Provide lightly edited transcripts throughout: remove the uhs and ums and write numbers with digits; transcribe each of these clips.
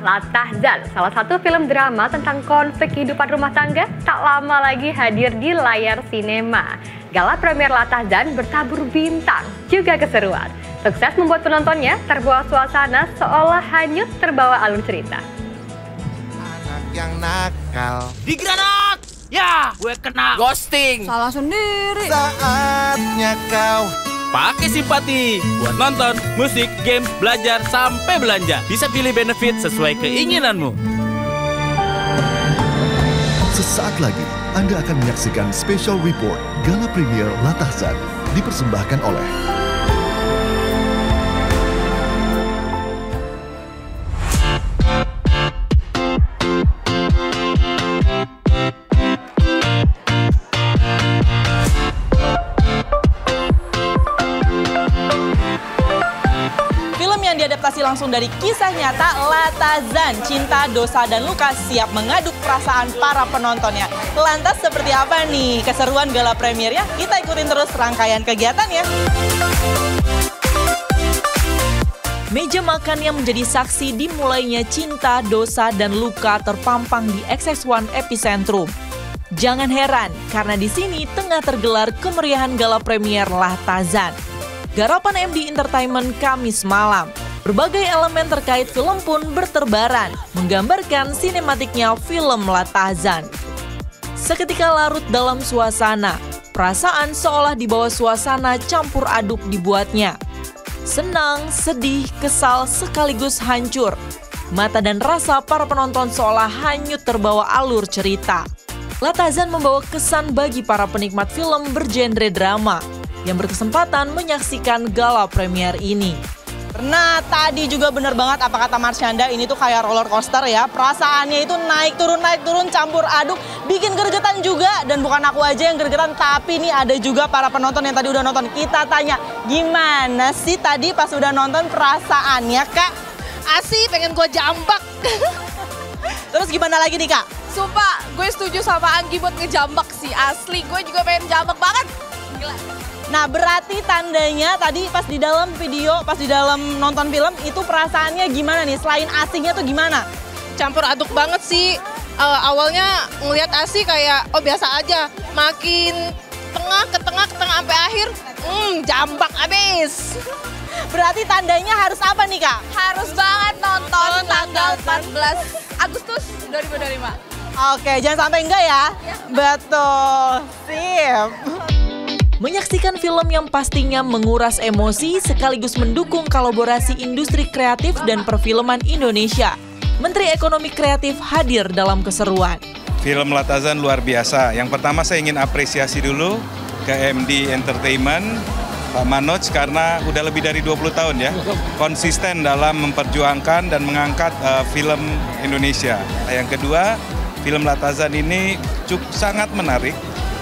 Latahzan, salah satu film drama tentang konflik kehidupan rumah tangga, tak lama lagi hadir di layar sinema. Gala premier Latahzan bertabur bintang, juga keseruan. Sukses membuat penontonnya terbawa suasana seolah hanyut terbawa alur cerita. Anak yang nakal, Digranat! Ya, gue kena ghosting. Salah sendiri. saatnya kau Pakai simpati buat nonton, musik, game, belajar, sampai belanja. Bisa pilih benefit sesuai keinginanmu. Sesaat lagi, Anda akan menyaksikan special report Gala Premier Latahzan dipersembahkan oleh yang diadaptasi langsung dari kisah nyata, Latahzan, Cinta, Dosa, dan Luka siap mengaduk perasaan para penontonnya. Lantas seperti apa nih keseruan gala premiernya? Kita ikutin terus rangkaian kegiatannya. Meja makan yang menjadi saksi dimulainya Cinta, Dosa, dan Luka terpampang di XX1 Epicentrum. Jangan heran, karena di sini tengah tergelar kemeriahan gala premier Latahzan. Garapan MD Entertainment Kamis malam. Berbagai elemen terkait film pun berterbaran, menggambarkan sinematiknya film Latahzan. Seketika larut dalam suasana, perasaan seolah dibawa suasana campur aduk dibuatnya. Senang, sedih, kesal, sekaligus hancur. Mata dan rasa para penonton seolah hanyut terbawa alur cerita. Latahzan membawa kesan bagi para penikmat film bergenre drama yang berkesempatan menyaksikan gala premier ini. Nah, tadi juga bener banget apa kata Marsyanda, ini tuh kayak roller coaster ya. Perasaannya itu naik turun, campur aduk, bikin gregetan juga. Dan bukan aku aja yang gregetan, tapi nih ada juga para penonton yang tadi udah nonton. Kita tanya, gimana sih tadi pas udah nonton perasaannya, Kak? Asik, pengen gue jambak. Terus gimana lagi nih, Kak? Sumpah, gue setuju sama Anggi buat ngejambak sih. Asli, gue juga pengen jambak banget. Gila. Nah, berarti tandanya tadi pas di dalam video, pas di dalam nonton film, itu perasaannya gimana nih? Selain asiknya tuh gimana? Campur aduk banget sih. Awalnya ngeliat asik kayak, oh biasa aja. Makin ke tengah sampai akhir, jambak abis. Berarti tandanya harus apa nih, Kak? Harus banget nonton tanggal 14 Agustus 2025. Oke, jangan sampai enggak ya? Betul, sip. Menyaksikan film yang pastinya menguras emosi sekaligus mendukung kolaborasi industri kreatif dan perfilman Indonesia. Menteri Ekonomi Kreatif hadir dalam keseruan. Film Latahzan luar biasa. Yang pertama saya ingin apresiasi dulu ke MD Entertainment, Pak Manoj, karena udah lebih dari 20 tahun ya, konsisten dalam memperjuangkan dan mengangkat film Indonesia. Yang kedua, film Latahzan ini sangat menarik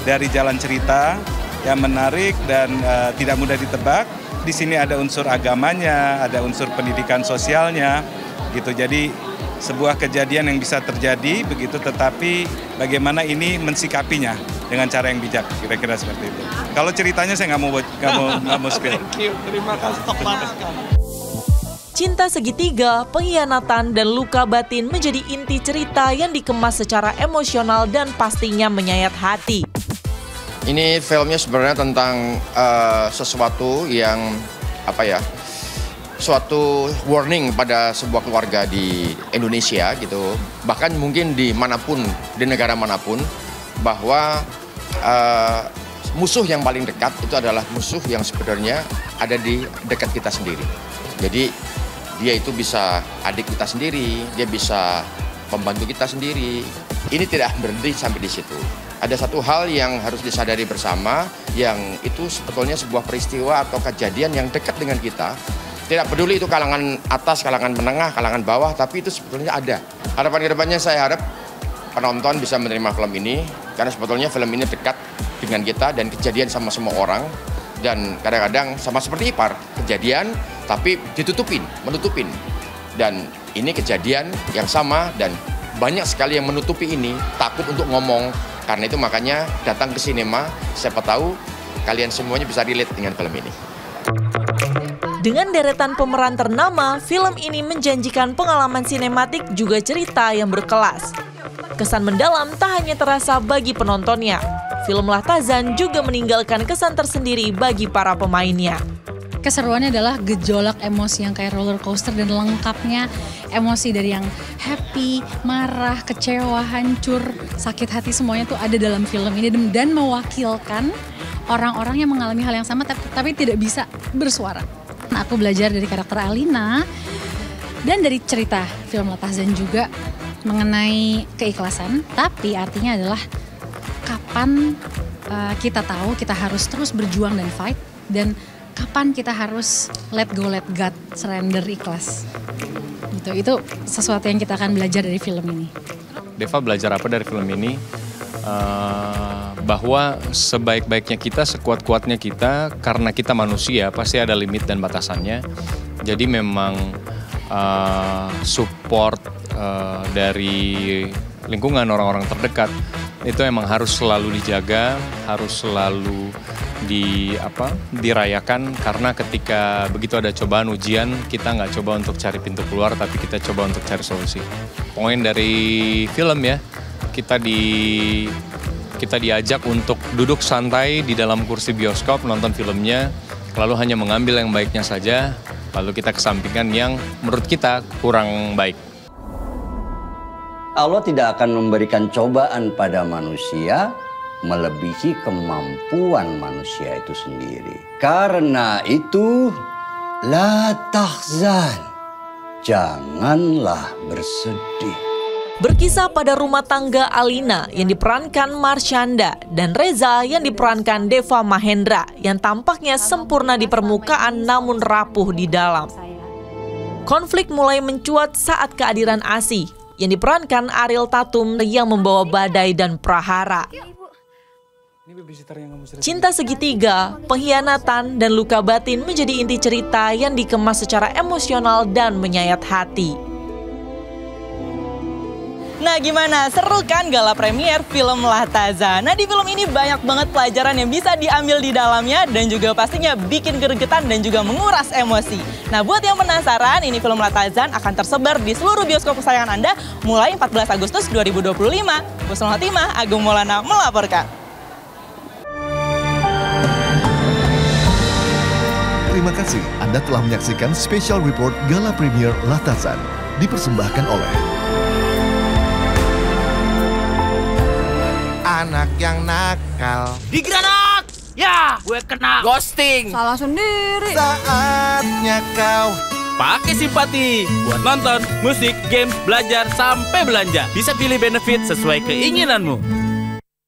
dari jalan cerita, yang menarik dan tidak mudah ditebak. Di sini ada unsur agamanya, ada unsur pendidikan sosialnya, gitu. Jadi sebuah kejadian yang bisa terjadi begitu, tetapi bagaimana ini mensikapinya dengan cara yang bijak, kira-kira seperti itu. Kalau ceritanya saya nggak mau spill. terima kasih tepat sekali. Cinta segitiga, pengkhianatan, dan luka batin menjadi inti cerita yang dikemas secara emosional dan pastinya menyayat hati. Ini filmnya sebenarnya tentang sesuatu yang suatu warning pada sebuah keluarga di Indonesia gitu, bahkan mungkin di manapun, di negara manapun, bahwa musuh yang paling dekat itu adalah musuh yang sebenarnya ada di dekat kita sendiri. Jadi dia itu bisa adik kita sendiri, dia bisa pembantu kita sendiri. Ini tidak berhenti sampai di situ. Ada satu hal yang harus disadari bersama, yang itu sebetulnya sebuah peristiwa atau kejadian yang dekat dengan kita. Tidak peduli itu kalangan atas, kalangan menengah, kalangan bawah, tapi itu sebetulnya ada. Harapan kedepannya saya harap penonton bisa menerima film ini, karena sebetulnya film ini dekat dengan kita dan kejadian sama semua orang. Dan kadang-kadang sama seperti ipar, kejadian tapi menutupin. Dan ini kejadian yang sama dan banyak sekali yang menutupi ini, takut untuk ngomong. Karena itu makanya datang ke sinema, siapa tahu kalian semuanya bisa relate dengan film ini. Dengan deretan pemeran ternama, film ini menjanjikan pengalaman sinematik juga cerita yang berkelas. Kesan mendalam tak hanya terasa bagi penontonnya. Film Lahtazan juga meninggalkan kesan tersendiri bagi para pemainnya. Keseruannya adalah gejolak emosi yang kayak roller coaster dan lengkapnya emosi dari yang happy, marah, kecewa, hancur, sakit hati semuanya tuh ada dalam film ini dan mewakilkan orang-orang yang mengalami hal yang sama tapi tidak bisa bersuara. Aku belajar dari karakter Alina dan dari cerita film Lahtazan juga mengenai keikhlasan, tapi artinya adalah kapan kita tahu kita harus terus berjuang dan fight, dan kapan kita harus let go, let God, surrender, ikhlas. Gitu. Itu sesuatu yang kita akan belajar dari film ini. Deva belajar apa dari film ini? Bahwa sebaik-baiknya kita, sekuat-kuatnya kita, karena kita manusia pasti ada limit dan batasannya. Jadi memang support dari lingkungan, orang-orang terdekat itu emang harus selalu dijaga, harus selalu dirayakan, karena ketika begitu ada cobaan, ujian, kita nggak coba untuk cari pintu keluar, tapi kita coba untuk cari solusi. Poin dari film ya, kita diajak untuk duduk santai di dalam kursi bioskop, nonton filmnya, lalu hanya mengambil yang baiknya saja, lalu kita kesampingkan yang menurut kita kurang baik. Allah tidak akan memberikan cobaan pada manusia melebihi kemampuan manusia itu sendiri. Karena itu, la tahzan, janganlah bersedih. Berkisah pada rumah tangga Alina yang diperankan Marshanda dan Reza yang diperankan Deva Mahendra yang tampaknya sempurna di permukaan namun rapuh di dalam. Konflik mulai mencuat saat kehadiran Asih yang diperankan Ariel Tatum yang membawa badai dan prahara. Cinta segitiga, pengkhianatan, dan luka batin menjadi inti cerita yang dikemas secara emosional dan menyayat hati. Nah gimana, seru kan gala premier film Lahtazan? Nah di film ini banyak banget pelajaran yang bisa diambil di dalamnya dan juga pastinya bikin gregetan dan juga menguras emosi. Nah buat yang penasaran, ini film Lahtazan akan tersebar di seluruh bioskop kesayangan Anda mulai 14 Agustus 2025. Husnul Khotimah, Agung Maulana melaporkan. Terima kasih Anda telah menyaksikan Special Report Gala Premier Lahtazan. Dipersembahkan oleh Anak yang nakal. Digranat! Ya, gue kena ghosting. Salah sendiri. Saatnya kau Pakai simpati buat nonton, musik, games, belajar, sampai belanja. Bisa pilih benefit sesuai keinginanmu.